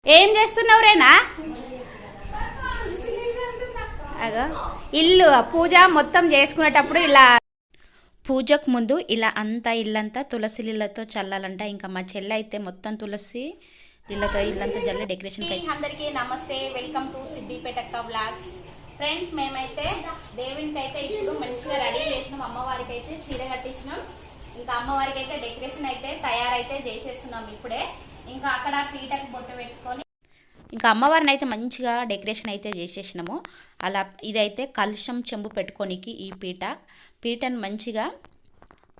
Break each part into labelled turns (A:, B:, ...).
A: ఏం చేస్తున్నావు రేనా? అగో ఇల్లు పూజ మొత్తం చేసుకునేటప్పుడు ఇలా పూజకు ముందు ఇలా అంతా ఇల్లంతా తులసి నీళ్ళతో చల్లాలంట. ఇంకా మా చెల్లె అయితే మొత్తం తులసి నీళ్ళతో ఇల్లంతా జల్లి డెకరేషన్. అందరికీ నమస్తే, వెల్కమ్ టు సిద్దిపేటక్క వ్లాగ్స్. ఫ్రెండ్స్, మేమైతే దేవునికి అయితే ఇప్పుడు మంచిగా రెడీ చేసినాం. అమ్మవారికి అయితే చీర కట్టించినాం. ఇంకా అమ్మవారికి అయితే డెకరేషన్ అయితే తయారైతే చేసేస్తున్నాం ఇప్పుడే. ఇంకా అక్కడ పీటకు బొట్టు పెట్టుకొని ఇంకా అమ్మవారిని అయితే మంచిగా డెకరేషన్ అయితే చేసేసినాము. అలా ఇదైతే కలుషం చెంబు పెట్టుకోనికి ఈ పీటను మంచిగా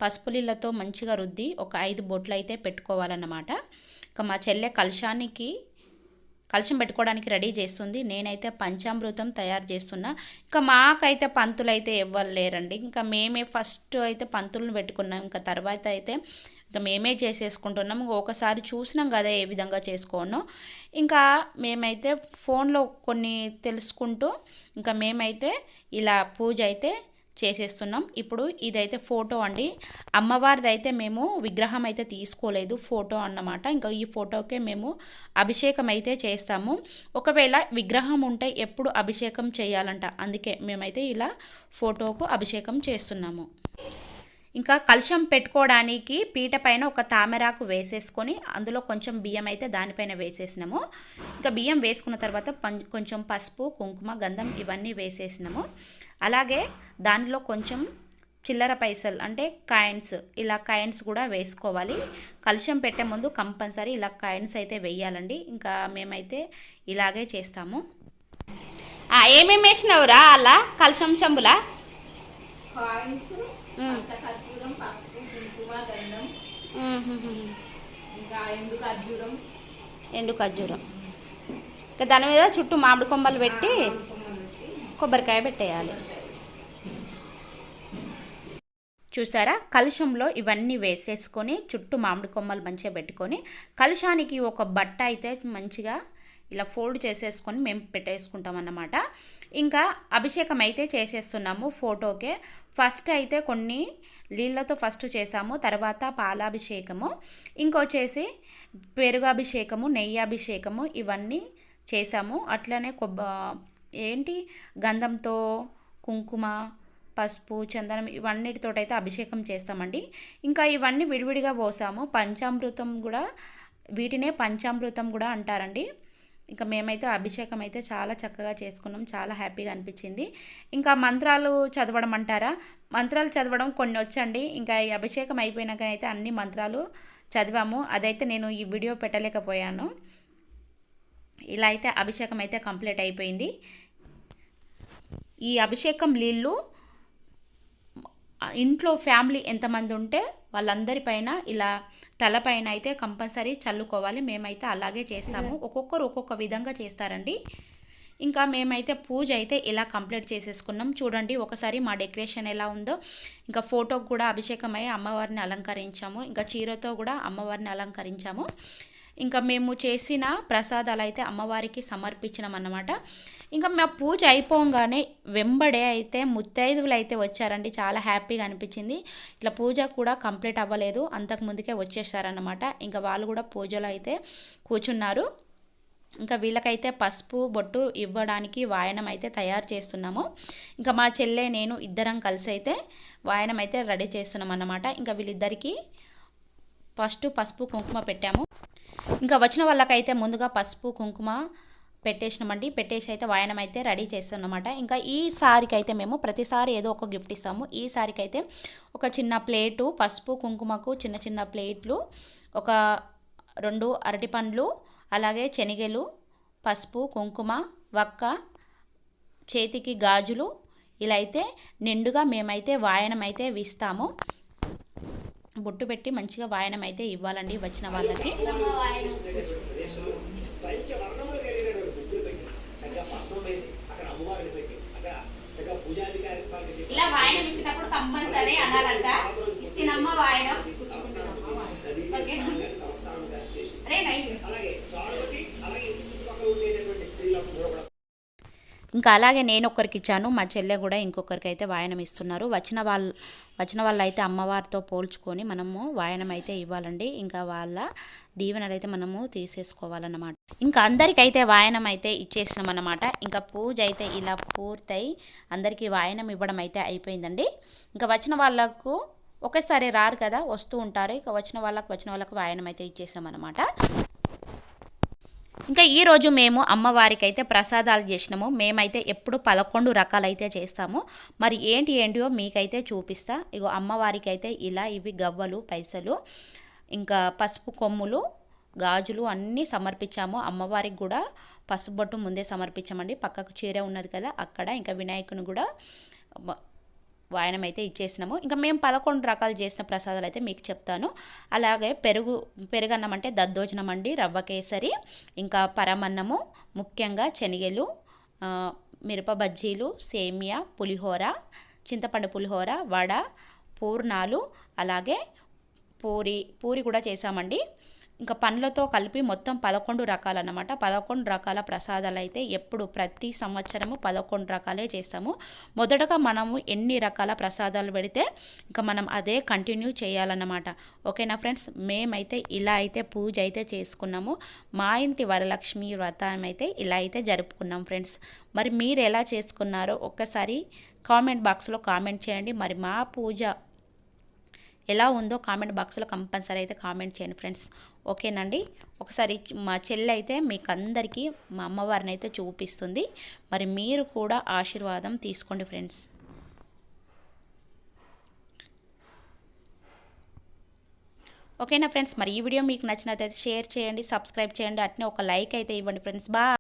A: పసుపు నీళ్ళతో మంచిగా రుద్ది ఒక 5 బొట్లు అయితే పెట్టుకోవాలన్నమాట. ఇంకా మా చెల్లె కలుషం పెట్టుకోవడానికి రెడీ చేస్తుంది. నేనైతే పంచామృతం తయారు చేస్తున్నా. ఇంకా మాకైతే పంతులు అయితే ఇవ్వలేరండి. ఇంకా మేమే ఫస్ట్ అయితే పంతులను పెట్టుకున్నాం. ఇంకా తర్వాత అయితే ఇంకా మేమే చేసేసుకుంటున్నాం. ఒకసారి చూసినాం కదా ఏ విధంగా చేసుకోనో. ఇంకా మేమైతే ఫోన్లో కొన్ని తెలుసుకుంటూ ఇంకా మేమైతే ఇలా పూజ అయితే చేసేస్తున్నాం. ఇప్పుడు ఇదైతే ఫోటో అండి. అమ్మవారిది అయితే మేము విగ్రహం అయితే తీసుకోలేదు, ఫోటో అన్నమాట. ఇంకా ఈ ఫోటోకే మేము అభిషేకం అయితే చేస్తాము. ఒకవేళ విగ్రహం ఉంటే ఎప్పుడు అభిషేకం చేయాలంట, అందుకే మేమైతే ఇలా ఫోటోకు అభిషేకం చేస్తున్నాము. ఇంకా కలశం పెట్టుకోవడానికి పీట పైన ఒక తామరాకు వేసేసుకొని అందులో కొంచెం బియ్యం అయితే దానిపైన వేసేసినాము. ఇంకా బియ్యం వేసుకున్న తర్వాత కొంచెం పసుపు, కుంకుమ, గంధం ఇవన్నీ వేసేసినాము. అలాగే దానిలో కొంచెం చిల్లర పైసలు అంటే కాయిన్స్, ఇలా కాయిన్స్ కూడా వేసుకోవాలి. కలశం పెట్టే ముందు కంపల్సరీ ఇలా కాయిన్స్ అయితే వేయాలండి. ఇంకా మేమైతే ఇలాగే చేస్తాము. ఏమేమి వేసినావురా అలా కలశం చెంబులా?
B: కాయిన్స్, పచ్చకర్పూరం, పసుపు, కుంకుమ, గంధం, ఇంకా ఎండు ఖర్జూరం. ఇంకా దాని మీద చుట్టూ మామిడి కొమ్మలు పెట్టి కొబ్బరికాయ పెట్టేయాలి.
A: చూసారా, కలశంలో ఇవన్నీ వేసేసుకొని చుట్టూ మామిడి కొమ్మలు మంచిగా పెట్టుకొని కలశానికి ఒక బట్ట అయితే మంచిగా ఇలా ఫోల్డ్ చేసేసుకొని మేము పెట్టేసుకుంటాం అన్నమాట. ఇంకా అభిషేకం అయితే చేసేస్తున్నాము ఫోటోకే. ఫస్ట్ అయితే కొన్ని నీళ్ళతో ఫస్ట్ చేసాము, తర్వాత పాలాభిషేకము, ఇంకొచ్చేసి పెరుగాభిషేకము, నెయ్యి అభిషేకము ఇవన్నీ చేసాము. అట్లనే గంధంతో, కుంకుమ, పసుపు, చందనం ఇవన్నిటితోటైతే అభిషేకం చేస్తామండి. ఇంకా ఇవన్నీ విడివిడిగా పోసాము. పంచామృతం కూడా, వీటినే పంచామృతం కూడా అంటారండి. ఇంకా మేమైతే అభిషేకం అయితే చాలా చక్కగా చేసుకున్నాం, చాలా హ్యాపీగా అనిపించింది. ఇంకా మంత్రాలు చదవడం అంటారా, మంత్రాలు చదవడం కొన్ని వచ్చండి. ఇంకా ఈ అభిషేకం అయిపోయినాక అయితే అన్ని మంత్రాలు చదివాము. అదైతే నేను ఈ వీడియో పెట్టలేకపోయాను. ఇలా అయితే అభిషేకం అయితే కంప్లీట్ అయిపోయింది. ఈ అభిషేకం నీళ్ళు ఇంట్లో ఫ్యామిలీ ఎంతమంది ఉంటే వాళ్ళందరిపైన ఇలా తలపైన అయితే కంపల్సరీ చల్లుకోవాలి. మేమైతే అలాగే చేస్తాము. ఒక్కొక్కరు ఒక్కొక్క విధంగా చేస్తారండి. ఇంకా మేమైతే పూజ అయితే ఇలా కంప్లీట్ చేసేసుకున్నాం. చూడండి ఒకసారి మా డెకరేషన్ ఎలా ఉందో. ఇంకా ఫోటోకి కూడా అభిషేకం అయ్యి అమ్మవారిని అలంకరించాము. ఇంకా చీరతో కూడా అమ్మవారిని అలంకరించాము. ఇంకా మేము చేసిన ప్రసాదాలు అయితే అమ్మవారికి సమర్పించినాం అన్నమాట. ఇంకా మా పూజ అయిపోగానే వెంబడే అయితే ముత్తైదువులు అయితే వచ్చారండి. చాలా హ్యాపీగా అనిపించింది. ఇట్లా పూజ కూడా కంప్లీట్ అవ్వలేదు, అంతకు ముందుకే వచ్చేసారన్నమాట. ఇంకా వాళ్ళు కూడా పూజలో అయితే కూర్చున్నారు. ఇంకా వీళ్ళకైతే పసుపు బొట్టు ఇవ్వడానికి వాయనం అయితే తయారు చేస్తున్నాము. ఇంకా మా చెల్లె నేను ఇద్దరం కలిసి అయితే వాయనం అయితే రెడీ చేస్తున్నాం అన్నమాట. ఇంకా వీళ్ళిద్దరికీ ఫస్ట్ పసుపు కుంకుమ పెట్టాము. ఇంకా వచ్చిన వాళ్ళకైతే ముందుగా పసుపు కుంకుమ పెట్టేసినామండి. పెట్టేసి అయితే వాయనం అయితే రెడీ చేస్తామన్నమాట. ఇంకా ఈసారికి అయితే మేము ప్రతిసారి ఏదో ఒక గిఫ్ట్ ఇస్తాము. ఈసారికి అయితే ఒక చిన్న ప్లేటు, పసుపు కుంకుమకు చిన్న చిన్న ప్లేట్లు, ఒక 2 అరటిపండ్లు, అలాగే శనగలు, పసుపు కుంకుమ, వక్క, చేతికి గాజులు, ఇలా అయితే నిండుగా మేమైతే వాయనం అయితే ఇస్తాము. బొట్టు పెట్టి మంచిగా వాయనం అయితే ఇవ్వాలండి వచ్చిన వాళ్ళకి. ఇలా వాయనం ఇచ్చినప్పుడు కంపల్సరీ అనాలంట, ఇస్తేనమ్మ వాయనం. ఇంకా అలాగే నేను ఒక్కరికి ఇచ్చాను, మా చెల్లె కూడా ఇంకొకరికి అయితే వాయనం ఇస్తున్నారు. వచ్చిన వాళ్ళు అయితే అమ్మవారితో పోల్చుకొని మనము వాయనం అయితే ఇవ్వాలండి. ఇంకా వాళ్ళ దీవెనలు అయితే మనము తీసేసుకోవాలన్నమాట. ఇంకా అందరికైతే వాయనం అయితే ఇచ్చేసినాం అన్నమాట. ఇంకా పూజ అయితే ఇలా పూర్తయి అందరికీ వాయనం ఇవ్వడం అయితే అయిపోయిందండి. ఇంకా వచ్చిన వాళ్ళకు ఒకేసారి రారు కదా, వస్తూ ఉంటారు. ఇక వచ్చిన వాళ్ళకు వాయనం అయితే ఇచ్చేసాం అన్నమాట. ఇంకా ఈరోజు మేము అమ్మవారికి అయితే ప్రసాదాలు చేసినాము. మేమైతే ఎప్పుడు 11 రకాలైతే చేస్తాము. మరి ఏంటియో మీకైతే చూపిస్తా. ఇగో అమ్మవారికి అయితే ఇలా ఇవి గవ్వలు, పైసలు, ఇంకా పసుపు కొమ్ములు, గాజులు అన్నీ సమర్పించాము. అమ్మవారికి కూడా పసుపు బొట్టు ముందే సమర్పించామండి. పక్కకు చీర ఉన్నది కదా అక్కడ. ఇంకా వినాయకుని కూడా వాయనం అయితే ఇచ్చేసినాము. ఇంకా మేము 11 రకాలు చేసిన ప్రసాదాలు అయితే మీకు చెప్తాను. అలాగే పెరుగన్నం అంటే దద్దోజనం అండి, రవ్వ కేసరి, ఇంకా పరమన్నము, ముఖ్యంగా శనగలు, మిరప బజ్జీలు, సేమియా, పులిహోర, చింతపండు పులిహోర, వడ, పూర్ణాలు, అలాగే పూరి కూడా చేసామండి. ఇంకా పండ్లతో కలిపి మొత్తం 11 రకాలు అన్నమాట. 11 రకాల ప్రసాదాలు అయితే ఎప్పుడు ప్రతి సంవత్సరము 11 రకాలే చేస్తాము. మొదటగా మనము ఎన్ని రకాల ప్రసాదాలు పెడితే ఇంకా మనం అదే కంటిన్యూ చేయాలన్నమాట. ఓకేనా ఫ్రెండ్స్, మేమైతే ఇలా అయితే పూజ అయితే చేసుకున్నాము. మా ఇంటి వరలక్ష్మి వ్రతం అయితే ఇలా అయితే జరుపుకున్నాం ఫ్రెండ్స్. మరి మీరు ఎలా చేసుకున్నారో ఒక్కసారి కామెంట్ బాక్స్లో కామెంట్ చేయండి. మరి మా పూజ ఎలా ఉందో కామెంట్ బాక్స్లో కంపల్సరీ అయితే కామెంట్ చేయండి ఫ్రెండ్స్. ఓకేనండి, ఒకసారి మా చెల్లి అయితే మీకు అందరికీ మా అమ్మవారిని అయితే చూపిస్తుంది. మరి మీరు కూడా ఆశీర్వాదం తీసుకోండి ఫ్రెండ్స్. ఓకేనా ఫ్రెండ్స్, మరి ఈ వీడియో మీకు నచ్చినట్లయితే షేర్ చేయండి, సబ్స్క్రైబ్ చేయండి, అట్నే ఒక లైక్ అయితే ఇవ్వండి ఫ్రెండ్స్. బాయ్.